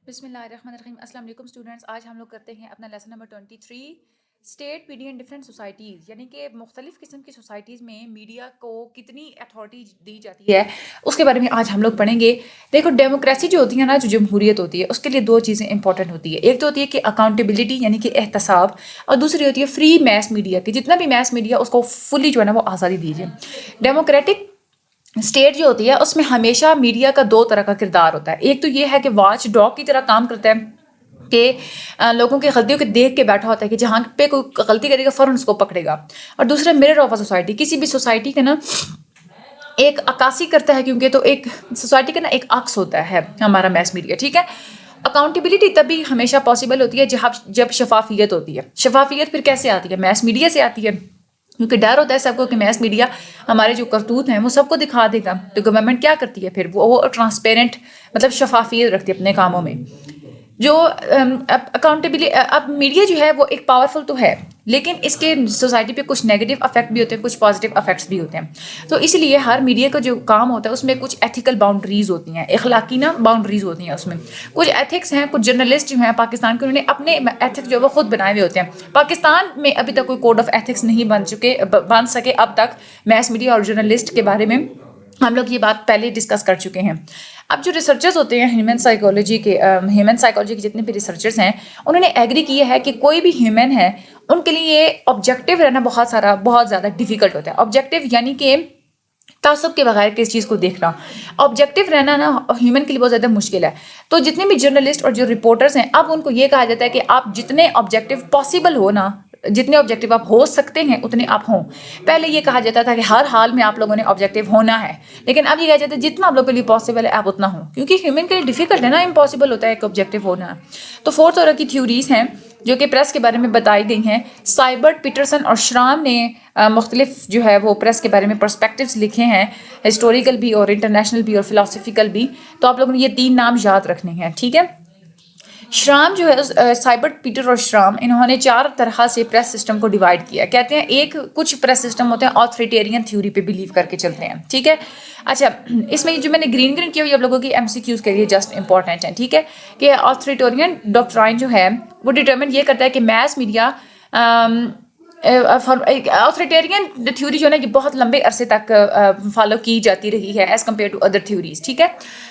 بسم اللہ الرحمن الرحیم. السلام علیکم اسٹوڈنٹس. آج ہم لوگ کرتے ہیں اپنا لیسن نمبر 23 اسٹیٹ میڈیا ان ڈفرینٹ سوسائٹیز، یعنی کہ مختلف قسم کی سوسائٹیز میں میڈیا کو کتنی اتھارٹی دی جاتی ہے اس کے بارے میں آج ہم لوگ پڑھیں گے. دیکھو، ڈیموکریسی جو ہوتی ہے نا، جو جمہوریت ہوتی ہے، اس کے لیے دو چیزیں امپورٹنٹ ہوتی ہے. ایک تو ہوتی ہے کہ اکاؤنٹیبلٹی، یعنی کہ احتساب، اور دوسری ہوتی ہے فری میس میڈیا، کہ جتنا بھی میس میڈیا اس کو فلی جو ہے نا وہ آزادی دیجیے. ڈیموکریٹک اسٹیٹ جو ہوتی ہے اس میں ہمیشہ میڈیا کا دو طرح کا کردار ہوتا ہے. ایک تو یہ ہے کہ واچ ڈاگ کی طرح کام کرتا ہے، کہ لوگوں کی غلطیوں کو دیکھ کے بیٹھا ہوتا ہے کہ جہاں پہ کوئی غلطی کرے گا فوراً اس کو پکڑے گا. اور دوسرا مرر آف اے سوسائٹی، کسی بھی سوسائٹی کا نا ایک عکاسی کرتا ہے، کیونکہ تو ایک سوسائٹی کا نا ایک عکس ہوتا ہے ہمارا میس میڈیا. ٹھیک ہے. اکاؤنٹیبلٹی تبھی ہمیشہ پاسبل ہوتی ہے جب شفافیت ہوتی ہے. شفافیت پھر کیسے آتی ہے؟ میس میڈیا سے آتی ہے، کیونکہ ڈر ہوتا ہے سب کو کہ میس میڈیا ہمارے جو کرتوت ہیں وہ سب کو دکھا دے گا. تو گورنمنٹ کیا کرتی ہے پھر؟ وہ ٹرانسپیرنٹ، مطلب شفافیت رکھتی ہے اپنے کاموں میں. جو اکاؤنٹیبلی اب میڈیا جو ہے وہ ایک پاورفل تو ہے، لیکن اس کے سوسائٹی پہ کچھ نیگیٹو افیکٹ بھی ہوتے ہیں، کچھ پازیٹیو افیکٹس بھی ہوتے ہیں. تو اس لیے ہر میڈیا کا جو کام ہوتا ہے اس میں کچھ ایتھیکل باؤنڈریز ہوتی ہیں، اخلاقی نا باؤنڈریز ہوتی ہیں. اس میں کچھ ایتھکس ہیں. کچھ جرنلسٹ جو ہیں پاکستان کے، انہوں نے اپنے ایتھکس جو وہ خود بنائے ہوئے ہوتے ہیں. پاکستان میں ابھی تک کوئی کوڈ آف ایتھکس نہیں بن سکے اب تک میس میڈیا اور جرنلسٹ کے بارے میں. ہم لوگ یہ بات پہلے ڈسکس کر چکے ہیں. اب جو ریسرچرز ہوتے ہیں ہیومن سائیکالوجی کے جتنے بھی ریسرچرز ہیں، انہوں نے ایگری کیا ہے کہ کوئی بھی ہیومن ہے ان کے لیے آبجیکٹیو رہنا بہت زیادہ ڈیفیکلٹ ہوتا ہے. آبجیکٹیو یعنی کہ تعصب کے بغیر کس چیز کو دیکھنا. آبجیکٹیو رہنا نا ہیومن کے لیے بہت زیادہ مشکل ہے. تو جتنے بھی جرنلسٹ اور جو رپورٹرز ہیں، اب ان کو یہ کہا جاتا ہے کہ آپ جتنے آبجیکٹیو پاسبل ہو نا، جتنے آبجیکٹیو آپ ہو سکتے ہیں اتنے آپ ہوں. پہلے یہ کہا جاتا تھا کہ ہر حال میں آپ لوگوں نے آبجیکٹیو ہونا ہے، لیکن اب یہ کہا جاتا ہے جتنا آپ لوگوں کے لیے پاسبل ہے آپ اتنا ہوں، کیونکہ ہیومن کے لیے ڈیفیکلٹ ہے نا، امپاسبل ہوتا ہے ایک آبجیکٹیو ہونا. تو 4 طرح کی تھیوریز ہیں جو کہ پریس کے بارے میں بتائی گئی ہیں. سائبرٹ، پیٹرسن اور شرام نے مختلف جو ہے وہ پریس کے بارے میں پرسپیکٹیوز لکھے ہیں، ہسٹوریکل بھی اور انٹرنیشنل بھی اور فلاسفیکل بھی. تو آپ لوگوں نے یہ 3 نام یاد رکھنے ہیں. ٹھیک ہے. شرام جو ہے، سائبرٹ، پیٹر اور شرام، انہوں نے 4 طرح سے پریس سسٹم کو ڈیوائڈ کیا. کہتے ہیں ایک کچھ پریس سسٹم ہوتے ہیں آتھریٹیرین تھیوری پہ بلیو کر کے چلتے ہیں. ٹھیک ہے. اچھا، اس میں جو میں نے گرین کیا ہوئی آپ لوگوں کی ایم سی کیوز کے لیے جسٹ امپورٹنٹ ہے. ٹھیک ہے. کہ آتھریٹیرین ڈاکٹرائن جو ہے وہ ڈیٹرمن یہ کرتا ہے کہ میس میڈیا آتھریٹیرین تھیوری جو ہے نا یہ بہت لمبے عرصے تک فالو کی جاتی رہی ہے as compare to other theories. ٹھیک ہے.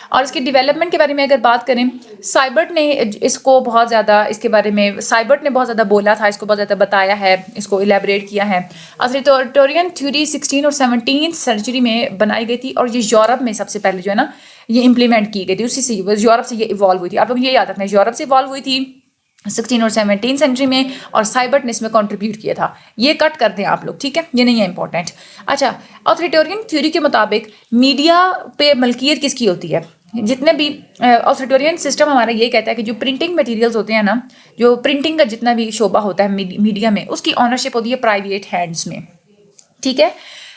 اور اس کی ڈیولپمنٹ کے بارے میں اگر بات کریں، سائبرٹ نے اس کو بہت زیادہ، اس کے بارے میں سائبرٹ نے بہت زیادہ بولا تھا، اس کو بہت زیادہ بتایا ہے، اس کو الیبریٹ کیا ہے. آتھریٹیرین تھیوری 16 اور 17 سینچری میں بنائی گئی تھی، اور یہ یورپ میں سب سے پہلے جو ہے نا یہ امپلیمنٹ کی گئی تھی. اسی سے یورپ سے یہ ایوالو ہوئی تھی. آپ لوگ یہ یاد رکھنا ہے، یورپ سے ایوالو ہوئی تھی 16 اور 17 سینچری میں، اور سائبرٹ نے اس میں کنٹریبیوٹ کیا تھا. یہ کٹ کر دیں آپ لوگ. ٹھیک ہے. یہ نہیں ہے امپورٹنٹ. اچھا، آتھریٹیرین تھیوری کے مطابق میڈیا پہ ملکیت کس کی ہوتی ہے؟ جتنے بھی آتھریٹیرین سسٹم ہمارا یہ کہتا ہے کہ جو پرنٹنگ مٹیریلز ہوتے ہیں نا، جو پرنٹنگ کا جتنا بھی شعبہ ہوتا ہے میڈیا میں، اس کی آنرشپ ہوتی ہے پرائیویٹ ہینڈز میں. ٹھیک ہے.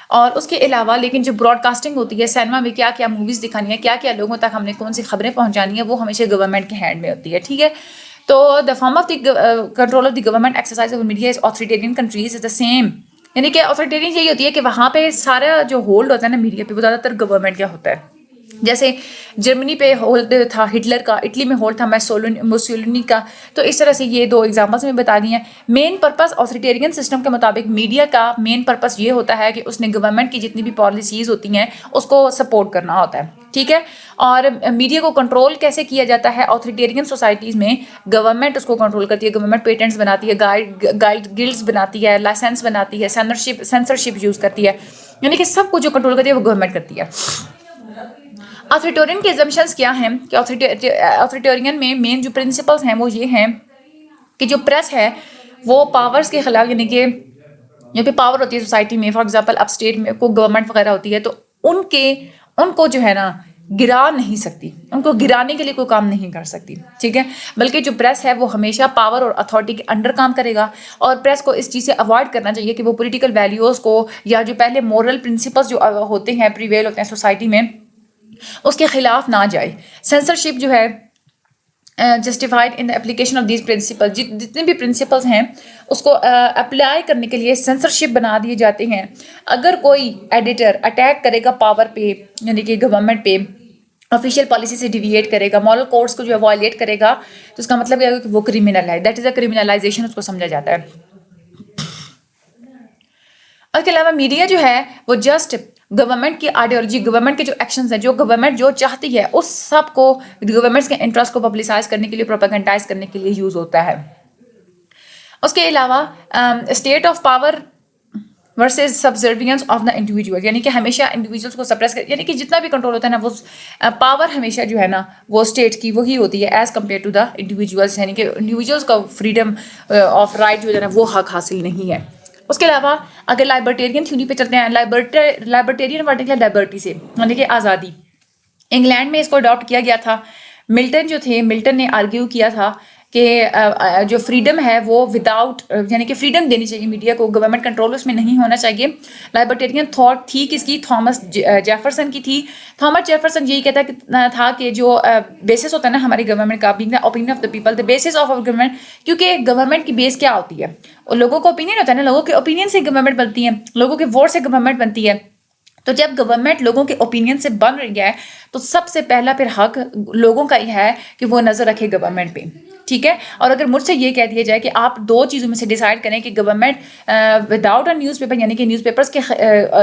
اور اس کے علاوہ لیکن جو براڈ کاسٹنگ ہوتی ہے، سینما میں کیا کیا موویز دکھانی ہے، کیا کیا لوگوں تک ہم نے کون سی خبریں پہنچانی ہے، وہ ہمیشہ گورنمنٹ کے ہینڈ میں ہوتی ہے. ٹھیک ہے. تو the form of the control of the government exercise of media as authoritarian countries is the same. یعنی کہ آتھریٹیرین یہی ہوتی ہے کہ وہاں پہ سارا جو ہولڈ ہوتا ہے نا میڈیا پہ، وہ زیادہ تر گورنمنٹ کا ہوتا ہے. جیسے جرمنی پہ ہولڈ تھا ہٹلر کا، اٹلی میں ہولڈ تھا موسولینی کا. تو اس طرح سے یہ 2 ایگزامپلس میں بتا دی ہیں. مین پرپس آتھریٹیرین سسٹم کے مطابق میڈیا کا مین پرپس یہ ہوتا ہے کہ اس نے گورنمنٹ کی جتنی بھی پالیسیز ہوتی ہیں اس کو سپورٹ کرنا ہوتا ہے. ٹھیک ہے. اور میڈیا کو کنٹرول کیسے کیا جاتا ہے؟ آتھریٹیرین سوسائٹیز میں گورنمنٹ اس کو کنٹرول کرتی ہے. گورنمنٹ پیٹنٹس بناتی ہے، گائیڈ گلڈز بناتی ہے، لائسنس بناتی ہے، سینسرشپ یوز کرتی ہے. یعنی کہ سب کو جو کنٹرول کرتی ہے وہ گورنمنٹ کرتی ہے. آتھریٹیرین کے ایگزمپشنز کیا ہیں؟ کہ آتھریٹیرین میں مین جو پرنسپلز ہیں وہ یہ ہیں کہ جو پریس ہے وہ پاورز کے خلاف، یعنی کہ جو بھی پاور ہوتی ہے سوسائٹی میں، فار ایگزامپل اپ اسٹیٹ میں کو گورنمنٹ وغیرہ ہوتی ہے، تو ان کو جو ہے نا گرا نہیں سکتی، ان کو گرانے کے لیے کوئی کام نہیں کر سکتی. ٹھیک ہے. بلکہ جو پریس ہے وہ ہمیشہ پاور اور اتھارٹی کے انڈر کام کرے گا. اور پریس کو اس چیز سے اوائڈ کرنا چاہیے کہ وہ پولیٹیکل ویلیوز کو، یا جو پہلے مورل پرنسپلز جو ہوتے ہیں پریویل ہوتے ہیں سوسائٹی میں، اس کے خلاف نہ جائے. سینسرشپ جو ہے justified in application of these principle, جتنے بھی پرنسپلز ہیں اس کو اپلائی کرنے کے لیے سینسرشپ بنا دیے جاتے ہیں. اگر کوئی ایڈیٹر اٹیک کرے گا پاور پہ، یعنی کہ گورنمنٹ پہ، آفیشیل پالیسی سے ڈیویٹ کرے گا، مورل کوڈس کو جو ہے وائلیٹ کرے گا، تو اس کا مطلب یہ ہے کہ وہ کرمنل ہے. دیٹ از اے کرمنلائزیشن اس کو سمجھا جاتا ہے. اس کے علاوہ میڈیا جو ہے وہ جسٹ گورنمنٹ کی آئیڈیالوجی، گورنمنٹ کے جو ایکشنز ہیں، جو گورنمنٹ جو چاہتی ہے اس سب کو گورنمنٹس کے انٹرسٹ کو پبلسائز کرنے کے لیے، پروپیگنڈائز کرنے کے لیے یوز ہوتا ہے. اس کے علاوہ state of power versus subservience of the individual, یعنی کہ ہمیشہ انڈیویجولس کو سپریس کر، یعنی کہ جتنا بھی کنٹرول ہوتا ہے نا، وہ پاور ہمیشہ جو ہے نا وہ اسٹیٹ کی وہی ہوتی ہے as compare to the individuals, یعنی کہ انڈیویجولس کا فریڈم آف رائٹ جو ہے نا وہ حق حاصل نہیں ہے. اس کے علاوہ اگر لائبرٹیرین تھیوری پہ چلتے ہیں، لائبرٹیرین ورڈ ہے لائبرٹی سے، یعنی کہ آزادی. انگلینڈ میں اس کو اڈاپٹ کیا گیا تھا. ملٹن جو تھے، ملٹن نے آرگیو کیا تھا کہ جو فریڈم ہے وہ وداؤٹ، یعنی کہ فریڈم دینی چاہیے میڈیا کو، گورنمنٹ کنٹرول اس میں نہیں ہونا چاہیے. لائبرٹیرین تھاٹ تھی کس کی؟ تھامس جیفرسن کی تھی. تھامس جیفرسن یہی کہتا تھا کہ جو بیسس ہوتا ہے نا ہماری گورنمنٹ کا، being the opinion of the people, the basis of our government, کیونکہ گورنمنٹ کی بیس کیا ہوتی ہے؟ لوگوں کا اوپینین ہوتا ہے نا، لوگوں کے اوپینین سے گورنمنٹ بنتی ہے، لوگوں کے ووٹ سے گورنمنٹ بنتی ہے. تو جب گورنمنٹ لوگوں کے اوپینین سے بن رہی ہے تو سب سے پہلا پھر حق لوگوں کا یہ ہے کہ وہ نظر رکھے گورنمنٹ پہ، ٹھیک ہے. اور اگر مجھ سے یہ کہہ دیا جائے کہ آپ دو چیزوں میں سے ڈیسائیڈ کریں کہ government without a news paper, یعنی کہ نیوز پیپرس کے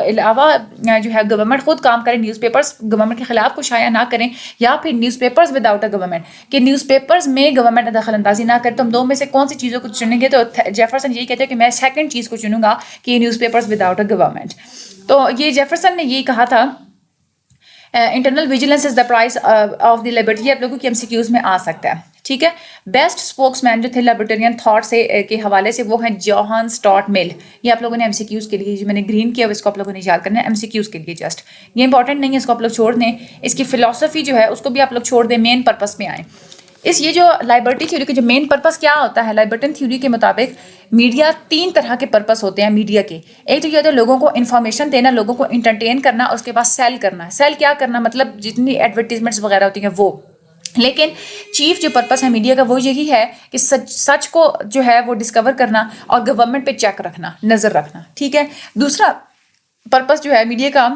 علاوہ جو ہے گورنمنٹ خود کام کرے، نیوز پیپرس گورنمنٹ کے خلاف کچھ شائع نہ کریں، یا پھر news papers without a government, کہ نیوز پیپرز میں گورنمنٹ دخل اندازی نہ کرے، تو ہم دو میں سے کون سی چیزوں کو چنیں گے؟ تو جیفرسن یہی کہتے ہیں کہ میں سیکنڈ چیز کو چنوں گا کہ newspapers without a government. تو یہ جیفرسن نے یہی کہا تھا. Internal vigilance is the price of the liberty, یہ آپ لوگوں کی MCQs میں آ سکتا ہے، ٹھیک ہے. بیسٹ اسپوکس مین جو تھے لبرٹیرین تھاٹ سے کے حوالے سے وہ ہیں جوہان اسٹارٹ مل. یہ آپ لوگوں نے MCQs کے لیے جو میں نے گرین کیا اس کو آپ لوگوں نے یاد کرنا ہے MCQs کے لیے جسٹ. یہ امپورٹنٹ نہیں ہے، اس کو آپ لوگ چھوڑ دیں. اس کی فلاسفی جو ہے اس کو بھی آپ لوگ چھوڑ دیں، مین پرپس پہ آئیں. یہ جو لائبرٹی تھیوری کا جو مین پرپس کیا ہوتا ہے، لائبرٹن تھیوری کے مطابق میڈیا 3 طرح کے پرپس ہوتے ہیں میڈیا کے. ایک تو یہ ہوتا ہے لوگوں کو انفارمیشن دینا، لوگوں کو انٹرٹین کرنا، اور اس کے بعد سیل کرنا. سیل کیا کرنا؟ مطلب جتنی ایڈورٹیزمنٹس وغیرہ ہوتی ہیں وہ. لیکن چیف جو پرپس ہے میڈیا کا وہ یہی ہے کہ سچ کو جو ہے وہ ڈسکور کرنا اور گورنمنٹ پہ چیک رکھنا، نظر رکھنا، ٹھیک ہے. دوسرا پرپس جو ہے میڈیا کا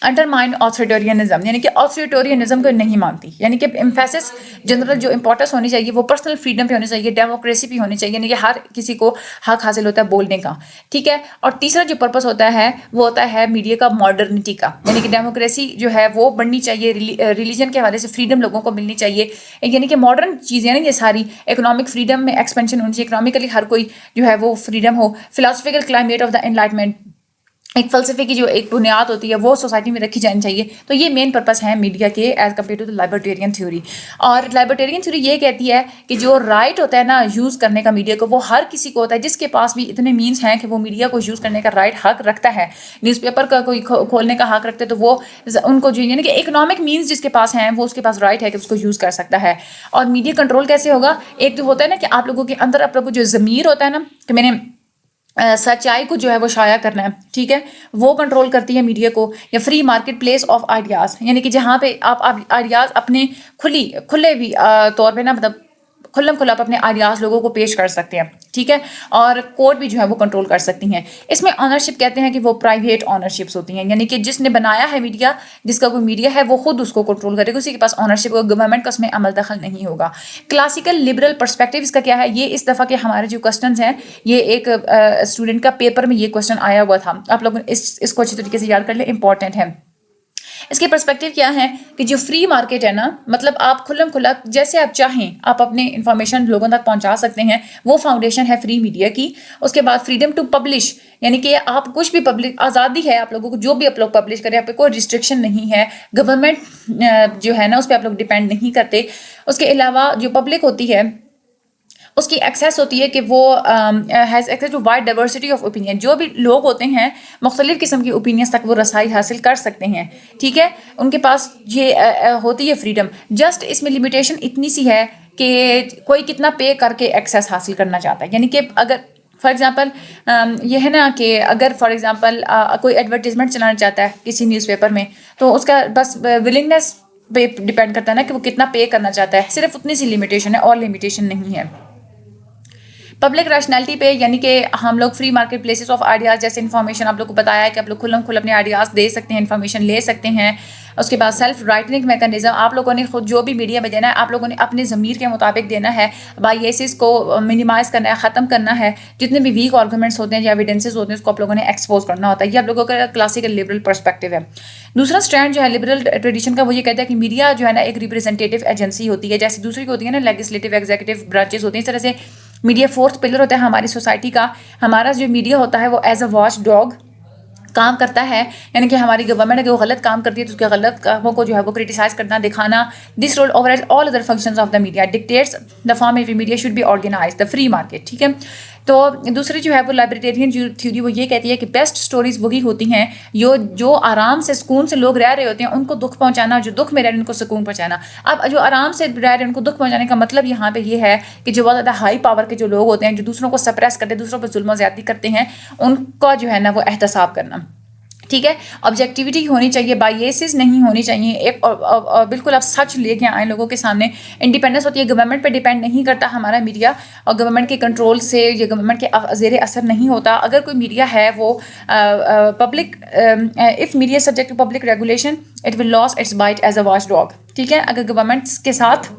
انڈرمائن آتھریٹورینزم، یعنی کہ آتھریٹورینزم کو نہیں مانتی، یعنی کہ امفیسس جنرل جو امپورٹنس ہونی چاہیے وہ پرسنل فریڈم پہ ہونی چاہیے، ڈیموکریسی پہ ہونی چاہیے، یعنی کہ ہر کسی کو حق حاصل ہوتا ہے بولنے کا، ٹھیک ہے. اور تیسرا جو پرپس ہوتا ہے وہ ہوتا ہے میڈیا کا ماڈرنٹی کا، یعنی کہ ڈیموکریسی جو ہے وہ بڑھنی چاہیے، ریلیجن کے حوالے سے فریڈم لوگوں کو ملنی چاہیے، یعنی کہ ماڈرن چیزیں نا یہ ساری. اکنامک فریڈم میں ایکسپینشن ہونی چاہیے، اکنامکلی ہر کوئی جو ہے وہ freedom who. Philosophical climate of the enlightenment, ایک فلسفے کی جو ایک بنیاد ہوتی ہے وہ سوسائٹی میں رکھی جانی چاہیے. تو یہ مین پرپس ہے میڈیا کے as compare to the libertarian theory. اور لائبرٹیرین تھیوری یہ کہتی ہے کہ جو رائٹ ہوتا ہے نا یوز کرنے کا میڈیا کو، وہ ہر کسی کو ہوتا ہے جس کے پاس بھی اتنے مینس ہیں کہ وہ میڈیا کو یوز کرنے کا رائٹ حق رکھتا ہے. نیوز پیپر کا کوئی کھولنے کا حق رکھتا ہے تو وہ ان کو جو یعنی کہ اکنامک مینس جس کے پاس ہیں وہ اس کے پاس رائٹ ہے کہ اس کو یوز کر سکتا ہے. اور میڈیا کنٹرول کیسے ہوگا؟ ایک تو ہوتا ہے نا کہ آپ لوگوں کے اندر آپ لوگوں کو جو ضمیر ہوتا ہے نا کہ میں نے سچائی کو جو ہے وہ شائع کرنا ہے، ٹھیک ہے، وہ کنٹرول کرتی ہے میڈیا کو. یا free market place of ideas, یعنی کہ جہاں پہ آپ آئیڈیاز اپنے کھلے بھی طور پہ نا مطلب کھلا آپ اپنے آئیڈیاز لوگوں کو پیش کر سکتے ہیں، ٹھیک ہے. اور کورٹ بھی جو ہے وہ کنٹرول کر سکتی ہیں. اس میں آنرشپ کہتے ہیں کہ وہ پرائیویٹ آنرشپس ہوتی ہیں، یعنی کہ جس نے بنایا ہے میڈیا، جس کا کوئی میڈیا ہے وہ خود اس کو کنٹرول کرے گا، اسی کے پاس آنرشپ ہوگا، گورنمنٹ کا اس میں عمل دخل نہیں ہوگا. کلاسیکل لبرل پرسپیکٹیو اس کا کیا ہے؟ یہ اس دفعہ کے ہمارے جو کوسچنز ہیں، یہ ایک اسٹوڈنٹ کا پیپر میں یہ کوسچن آیا ہوا تھا، آپ لوگ اس کو اچھی طریقے سے یاد کر لیں، امپورٹنٹ ہے. اس کے پرسپیکٹیو کیا ہے کہ جو فری مارکیٹ ہے نا، مطلب آپ کھلا جیسے آپ چاہیں آپ اپنے انفارمیشن لوگوں تک پہنچا سکتے ہیں، وہ فاؤنڈیشن ہے فری میڈیا کی. اس کے بعد فریڈم ٹو پبلش، یعنی کہ آپ کچھ بھی پبلش، آزادی ہے آپ لوگوں کو، جو بھی آپ لوگ پبلش کریں، آپ پہ کوئی ریسٹرکشن نہیں ہے. گورنمنٹ جو ہے نا اس پہ آپ لوگ ڈیپینڈ نہیں کرتے. اس کے علاوہ جو پبلک ہوتی ہے اس کی ایکسیس ہوتی ہے کہ وہ has access to wide diversity of opinion, جو بھی لوگ ہوتے ہیں مختلف قسم کی اوپینینس تک وہ رسائی حاصل کر سکتے ہیں، ٹھیک ہے. ان کے پاس یہ ہوتی ہے فریڈم. جسٹ اس میں لمیٹیشن اتنی سی ہے کہ کوئی کتنا پے کر کے ایکسیس حاصل کرنا چاہتا ہے، یعنی کہ اگر فار ایگزامپل یہ ہے نا کہ اگر فار ایگزامپل کوئی ایڈورٹیزمنٹ چلانا چاہتا ہے کسی نیوز پیپر میں، تو اس کا بس ولنگنیس پہ ڈپینڈ کرتا ہے نا کہ وہ کتنا پے کرنا چاہتا ہے، صرف اتنی سی لمیٹیشن ہے اور لمیٹیشن نہیں ہے. پبلک ریشنلٹی پہ، یعنی کہ ہم لوگ free market places of ideas, جیسے انفارمیشن آپ لوگ کو بتایا ہے کہ آپ لوگ کھلم کھل اپنے آئیڈیاز دے سکتے ہیں، انفارمیشن لے سکتے ہیں. اس کے بعد سیلف رائٹنگ میکانزم، آپ لوگوں نے خود جو بھی میڈیا میں دینا ہے آپ لوگوں نے اپنے ضمیر کے مطابق دینا ہے. بائیسز کو منیمائز کرنا ہے، ختم کرنا ہے. جتنے بھی ویک آرگومنٹس ہوتے ہیں یا ایویڈنسز ہوتے ہیں اس کو آپ لوگوں نے ایکسپوز کرنا ہوتا ہے. یہ آپ لوگوں کا کلاسیکل لبرل پرسپیکٹیو ہے. دوسرا اسٹینڈ جو ہے لبرل ٹریڈیشن کا، وہ یہ کہتا ہے کہ میڈیا جو ہے نا ایک ریپرزینٹیو ایجنسی ہوتی ہے، جیسے دوسری ہوتی ہے نا لیجسلیٹو ایگزیکٹو برانچز ہوتی ہیں. اس طرح سے میڈیا فورتھ پلر ہوتا ہے ہماری سوسائٹی کا. ہمارا جو میڈیا ہوتا ہے وہ ایز اے واچ ڈاگ کام کرتا ہے، یعنی کہ ہماری گورنمنٹ اگر وہ غلط کام کرتی ہے تو اس کے غلط کاموں کو جو ہے وہ کرٹیسائز کرنا، دکھانا. This role over all other functions of the media dictates the form of media should be organize the free market. ٹھیک ہے. تو دوسری جو ہے وہ لائبریٹیرین تھیوری وہ یہ کہتی ہے کہ بیسٹ اسٹوریز وہی ہوتی ہیں جو آرام سے سکون سے لوگ رہ رہے ہوتے ہیں ان کو دکھ پہنچانا، جو دکھ میں رہ رہے ہیں ان کو سکون پہنچانا. اب جو آرام سے رہ رہے ہیں ان کو دکھ پہنچانے کا مطلب یہاں پہ یہ ہے کہ جو بہت زیادہ ہائی پاور کے جو لوگ ہوتے ہیں، جو دوسروں کو سپریس کرتے ہیں، دوسروں پہ ظلم و زیادتی کرتے ہیں، ان کا جو ہے نا وہ احتساب کرنا. ٹھیک ہے. آبجیکٹیوٹی ہونی چاہیے، بائیسز نہیں ہونی چاہیے. ایک بالکل آپ سچ لے کے آئیں لوگوں کے سامنے. انڈیپینڈنس ہوتی ہے، گورنمنٹ پہ ڈیپینڈ نہیں کرتا ہمارا میڈیا، اور گورنمنٹ کے کنٹرول سے یا گورنمنٹ کے زیر اثر نہیں ہوتا. اگر کوئی میڈیا ہے وہ public, if media subject to public regulation it will lose its bite as a watchdog. ٹھیک ہے. اگر گورنمنٹ کے ساتھ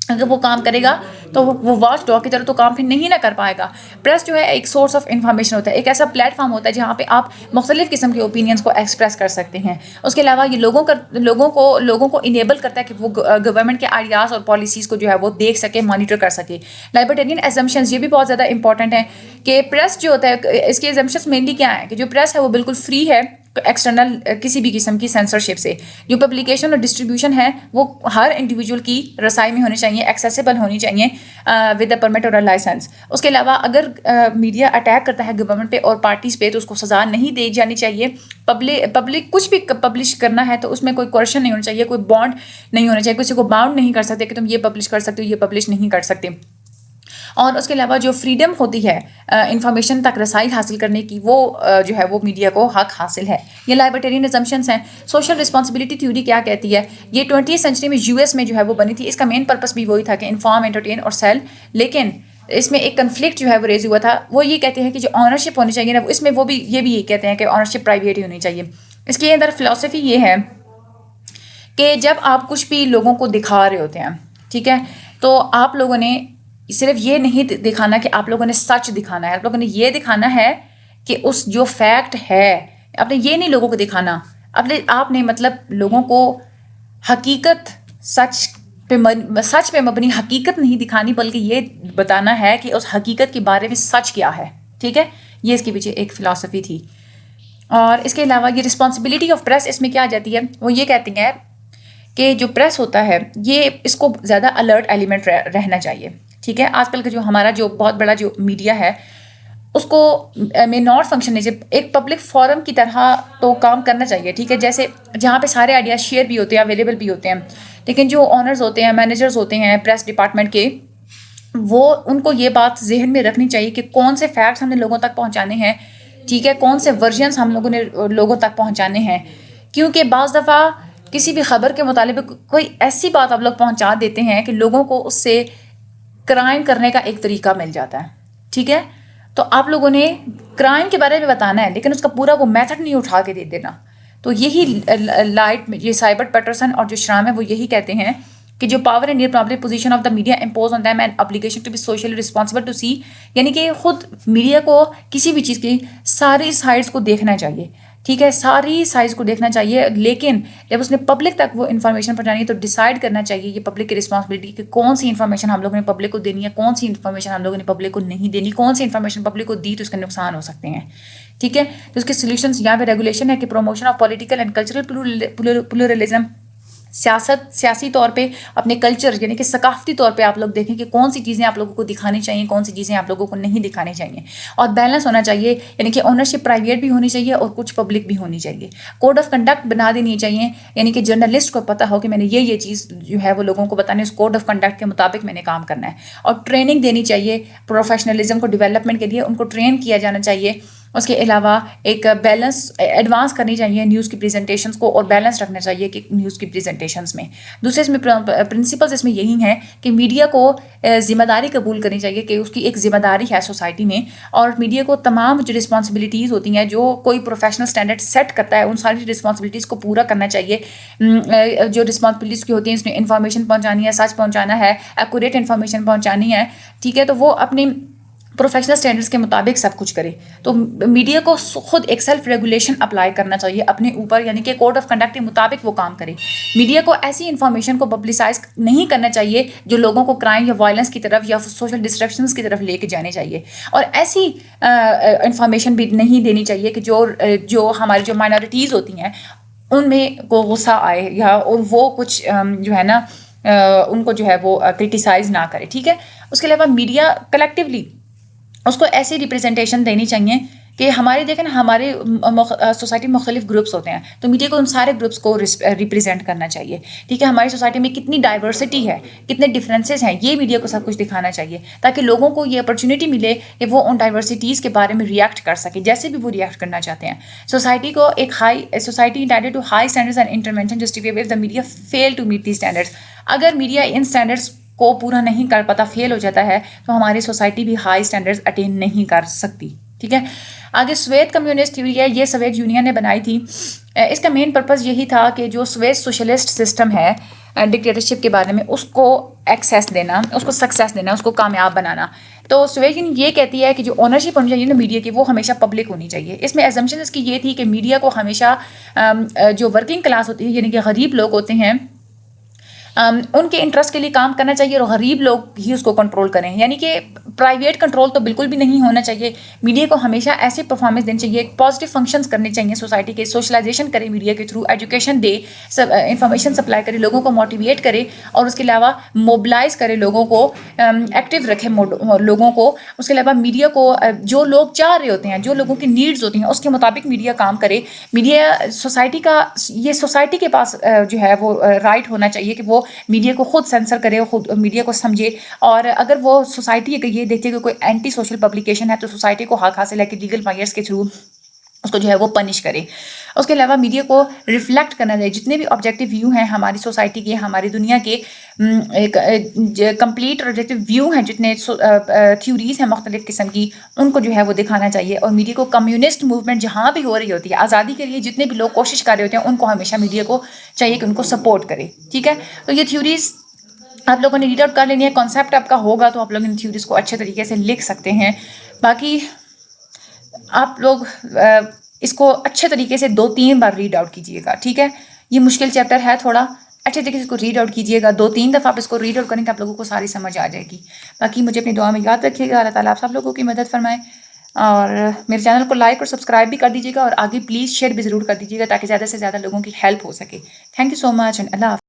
اگر وہ کام کرے گا تو وہ واچ ڈاگ کی طرح تو کام پھر نہیں نہ کر پائے گا. پریس جو ہے ایک سورس آف انفارمیشن ہوتا ہے، ایک ایسا پلیٹ فارم ہوتا ہے جہاں پہ آپ مختلف قسم کے اوپینینس کو ایکسپریس کر سکتے ہیں. اس کے علاوہ یہ لوگوں کو انیبل کرتا ہے کہ وہ گورنمنٹ کے آئیڈیاز اور پالیسیز کو جو ہے وہ دیکھ سکے، مانیٹر کر سکے. لائبریٹیرین ایزمپشنز یہ بھی بہت زیادہ امپورٹنٹ ہیں کہ پریس جو ہوتا ہے، اس کے ایزمپشنز مینلی کیا ہیں کہ جو پریس ہے وہ بالکل فری ہے ایکسٹرنل کسی بھی قسم کی سینسرشپ سے. جو پبلیکیشن اور ڈسٹریبیوشن ہے وہ ہر انڈیویجول کی رسائی میں ہونی چاہیے، ایکسیسیبل ہونی چاہیے ود اے پرمٹ اور لائسنس. اس کے علاوہ اگر میڈیا اٹیک کرتا ہے گورنمنٹ پہ اور پارٹیز پہ تو اس کو سزا نہیں دی جانی چاہیے. پبلک کچھ بھی پبلش کرنا ہے تو اس میں کوئی کوشچن نہیں ہونا چاہیے، کوئی بانڈ نہیں ہونا چاہیے. کسی کو باؤنڈ نہیں کر سکتے کہ تم یہ پبلش کر سکتے ہو، یہ پبلش نہیں کر سکتے. اور اس کے علاوہ جو فریڈم ہوتی ہے انفارمیشن تک رسائی حاصل کرنے کی، وہ جو ہے وہ میڈیا کو حق حاصل ہے. یہ لائبریٹیرین ایزمپشنس ہیں. سوشل رسپانسبلٹی تھیوری کیا کہتی ہے؟ یہ 20th سینچری میں US میں جو ہے وہ بنی تھی. اس کا مین پرپس بھی وہی تھا کہ انفارم، انٹرٹین اور سیل. لیکن اس میں ایک کنفلکٹ جو ہے وہ ریز ہوا تھا. وہ یہ کہتے ہیں کہ جو آنرشپ ہونی چاہیے نا، اس میں وہ بھی یہ کہتے ہیں کہ آنرشپ پرائیویٹ ہی ہونی چاہیے. اس کے اندر فلسفی یہ ہے کہ جب آپ کچھ بھی لوگوں کو دکھا رہے ہوتے ہیں، ٹھیک ہے، تو آپ لوگوں نے صرف یہ نہیں دکھانا کہ آپ لوگوں نے سچ دکھانا ہے، آپ لوگوں نے یہ دکھانا ہے کہ اس جو فیکٹ ہے، آپ نے یہ نہیں لوگوں کو دکھانا، آپ نے مطلب لوگوں کو حقیقت، سچ پہ مبنی حقیقت نہیں دکھانی، بلکہ یہ بتانا ہے کہ اس حقیقت کے بارے میں سچ کیا ہے. ٹھیک ہے. یہ اس کے پیچھے ایک فلسفی تھی. اور اس کے علاوہ یہ رسپانسبلٹی آف پریس اس میں کیا آ جاتی ہے؟ وہ یہ کہتی ہیں کہ جو پریس ہوتا ہے یہ اس کو زیادہ الرٹ ایلیمنٹ رہنا چاہیے. ٹھیک ہے. آج کل کا جو ہمارا جو بہت بڑا جو میڈیا ہے اس کو میں ناٹ فنکشن ایک پبلک فورم کی طرح تو کام کرنا چاہیے. ٹھیک ہے. جیسے جہاں پہ سارے آئیڈیاز شیئر بھی ہوتے ہیں، اویلیبل بھی ہوتے ہیں، لیکن جو آنرز ہوتے ہیں، مینیجرز ہوتے ہیں پریس ڈپارٹمنٹ کے، وہ ان کو یہ بات ذہن میں رکھنی چاہیے کہ کون سے فیکٹس ہم نے لوگوں تک پہنچانے ہیں. ٹھیک ہے. کون سے ورژنس ہم لوگوں نے لوگوں تک پہنچانے ہیں. کیونکہ بعض دفعہ کسی بھی خبر کے مطالبے کوئی ایسی بات آپ لوگ پہنچا دیتے ہیں کہ لوگوں کو اس سے کرائم کرنے کا ایک طریقہ مل جاتا ہے. ٹھیک ہے. تو آپ لوگوں نے کرائم کے بارے میں بتانا ہے لیکن اس کا پورا وہ میتھڈ نہیں اٹھا کے دے دینا. تو یہی لائٹ میں یہ سائبرٹ پیٹرسن اور جو شرام ہے وہ یہی کہتے ہیں کہ جو power and public position of the media impose on them and obligation to be socially responsible to see, یعنی کہ خود میڈیا کو کسی بھی چیز کی ساری سائڈس کو دیکھنا چاہیے. ٹھیک ہے. ساری سائڈس کو دیکھنا چاہیے، لیکن جب اس نے پبلک تک وہ انفارمیشن پہنچانی ہے تو ڈیسائیڈ کرنا چاہیے یہ پبلک کی رسپانسبلٹی کہ کون سی انفارمیشن ہم لوگوں نے پبلک کو دینی ہے، کون سی انفارمیشن ہم لوگوں نے پبلک کو نہیں دینی، کون سی انفارمیشن پبلک کو دی تو اس کے نقصان ہو سکتے ہیں. ٹھیک ہے. تو اس کے سلیوشنس یہاں پہ ریگولیشن ہے کہ promotion of political and cultural pluralism, سیاسی طور پہ اپنے کلچر یعنی کہ ثقافتی طور پہ آپ لوگ دیکھیں کہ کون سی چیزیں آپ لوگوں کو دکھانی چاہیے، کون سی چیزیں آپ لوگوں کو نہیں دکھانی چاہیے. اور بیلنس ہونا چاہیے، یعنی کہ اونرشپ پرائیویٹ بھی ہونی چاہیے اور کچھ پبلک بھی ہونی چاہیے. کوڈ آف کنڈکٹ بنا دینی چاہیے، یعنی کہ جرنلسٹ کو پتہ ہو کہ میں نے یہ چیز جو ہے وہ لوگوں کو بتانے، اس کوڈ آف کنڈکٹ کے مطابق میں نے کام کرنا ہے. اور ٹریننگ دینی چاہیے پروفیشنلزم کو ڈیولپمنٹ کے لیے، ان کو ٹرین کیا جانا چاہیے. اس کے علاوہ ایک بیلنس ایڈوانس کرنی چاہیے نیوز کی پریزنٹیشنز کو، اور بیلنس رکھنا چاہیے کہ نیوز کی پریزنٹیشنز میں. دوسرے اس میں پرنسپلز اس میں یہی ہیں کہ میڈیا کو ذمہ داری قبول کرنی چاہیے کہ اس کی ایک ذمہ داری ہے سوسائٹی میں، اور میڈیا کو تمام جو رسپانسبلٹیز ہوتی ہیں جو کوئی پروفیشنل اسٹینڈرڈ سیٹ کرتا ہے ان ساری رسپانسبلٹیز کو پورا کرنا چاہیے. جو رسپانسبلٹیز کی ہوتی ہیں اس میں انفارمیشن پہنچانی ہے، سچ پہنچانا ہے، ایکوریٹ انفارمیشن پہنچانی ہے، ٹھیک ہے، تو وہ اپنی پروفیشنل اسٹینڈرڈس کے مطابق سب کچھ کرے. تو میڈیا کو خود ایک سیلف ریگولیشن اپلائی کرنا چاہیے اپنے اوپر، یعنی کہ کوڈ آف کنڈکٹ کے مطابق وہ کام کرے. میڈیا کو ایسی انفارمیشن کو پبلسائز نہیں کرنا چاہیے جو لوگوں کو کرائم یا وائلنس کی طرف یا سوشل ڈسٹرکشنز کی طرف لے کے جانے چاہیے، اور ایسی انفارمیشن بھی نہیں دینی چاہیے کہ جو ہماری جو مائنورٹیز ہوتی ہیں ان میں کو غصہ آئے یا وہ کچھ جو ہے نا ان کو جو ہے وہ کرٹیسائز نہ کرے. ٹھیک ہے. اس کے علاوہ میڈیا کلیکٹیولی اس کو ایسی ریپریزنٹیشن دینی چاہیے کہ ہمارے دیکھیں نا ہمارے سوسائٹی میں مختلف گروپس ہوتے ہیں، تو میڈیا کو ان سارے گروپس کو ریپرزینٹ کرنا چاہیے. ٹھیک ہے. ہماری سوسائٹی میں کتنی ڈائیورسٹی ہے، کتنے ڈفرینسز ہیں، یہ میڈیا کو سب کچھ دکھانا چاہیے تاکہ لوگوں کو یہ اپرچونیٹی ملے کہ وہ ان ڈائیورسٹیز کے بارے میں ریئیکٹ کر سکے جیسے بھی وہ ریئیکٹ کرنا چاہتے ہیں. سوسائٹی کو ایک society entitled to high standards and intervention justify if the media fail to meet the standards. اگر میڈیا ان اسٹینڈرڈس کو پورا نہیں کر پاتا، فیل ہو جاتا ہے، تو ہماری سوسائٹی بھی ہائی اسٹینڈرڈز اٹین نہیں کر سکتی. ٹھیک ہے. آگے سویت کمیونسٹ تھیوری ہے، یہ سویت یونین نے بنائی تھی. اس کا مین پرپز یہی تھا کہ جو سویت سوشلسٹ سسٹم ہے ڈکٹیٹرشپ کے بارے میں اس کو ایکسیس دینا، اس کو سکسیس دینا، اس کو کامیاب بنانا. تو سویت یونین یہ کہتی ہے کہ جو اونرشپ ہونی چاہیے نا میڈیا کی وہ ہمیشہ پبلک ہونی چاہیے. اس میں ایزمپشن اس کی یہ تھی کہ میڈیا کو ہمیشہ جو ورکنگ کلاس ہوتی ہے یعنی کہ غریب لوگ ہوتے ہیں ان کے انٹرسٹ کے لیے کام کرنا چاہیے، اور غریب لوگ ہی اس کو کنٹرول کریں، یعنی کہ پرائیویٹ کنٹرول تو بالکل بھی نہیں ہونا چاہیے. میڈیا کو ہمیشہ ایسے پرفارمنس دینی چاہیے، پازیٹیو فنکشنز کرنے چاہیے سوسائٹی کے، سوشلائزیشن کرے میڈیا کے تھرو، ایجوکیشن دے، انفارمیشن سپلائی کرے، لوگوں کو موٹیویٹ کرے، اور اس کے علاوہ موبلائز کرے لوگوں کو، ایکٹیو رکھے لوگوں کو. اس کے علاوہ میڈیا کو جو لوگ چاہ رہے ہوتے ہیں، جو لوگوں کی نیڈز ہوتی ہیں اس کے مطابق میڈیا کام کرے. میڈیا سوسائٹی کا یہ سوسائٹی کے پاس جو ہے وہ رائٹ ہونا چاہیے کہ وہ میڈیا کو خود سینسر کرے، خود میڈیا کو سمجھے، اور اگر وہ سوسائٹی اگر یہ دیکھتے کہ کوئی اینٹی سوشل پبلیکیشن ہے تو سوسائٹی کو حق حاصل ہے کہ لیگل فائرس کے تھرو اس کو جو ہے وہ پنش کرے. اس کے علاوہ میڈیا کو ریفلیکٹ کرنا چاہیے جتنے بھی آبجیکٹیو ویو ہیں ہماری سوسائٹی کے، ہماری دنیا کے، ایک کمپلیٹ اور آبجیکٹیو ویو ہیں جتنے تھیوریز ہیں مختلف قسم کی، ان کو جو ہے وہ دکھانا چاہیے. اور میڈیا کو کمیونسٹ موومنٹ جہاں بھی ہو رہی ہوتی ہے آزادی کے لیے جتنے بھی لوگ کوشش کر رہے ہوتے ہیں ان کو ہمیشہ میڈیا کو چاہیے کہ ان کو سپورٹ کرے. ٹھیک ہے. تو یہ تھیوریز آپ لوگوں نے ریڈ آؤٹ کر لینی ہے. کانسیپٹ آپ کا ہوگا تو آپ لوگ ان تھیوریز کو اچھے طریقے سے لکھ سکتے ہیں. باقی آپ لوگ اس کو اچھے طریقے سے 2-3 بار ریڈ آؤٹ کیجیے گا. ٹھیک ہے. یہ مشکل چیپٹر ہے تھوڑا، اچھے طریقے سے اس کو ریڈ آؤٹ کیجیے گا. 2-3 دفعہ آپ اس کو ریڈ آؤٹ کریں گے آپ لوگوں کو ساری سمجھ آ جائے گی. باقی مجھے اپنی دعا میں یاد رکھیے گا. اللہ تعالیٰ آپ سب لوگوں کی مدد فرمائے، اور میرے چینل کو لائک اور سبسکرائب بھی کر دیجیے گا، اور آگے پلیز شیئر بھی ضرور کر دیجیے گا تاکہ زیادہ سے زیادہ لوگوں کی ہیلپ ہو سکے. Thank you so much and اللہ حافظ.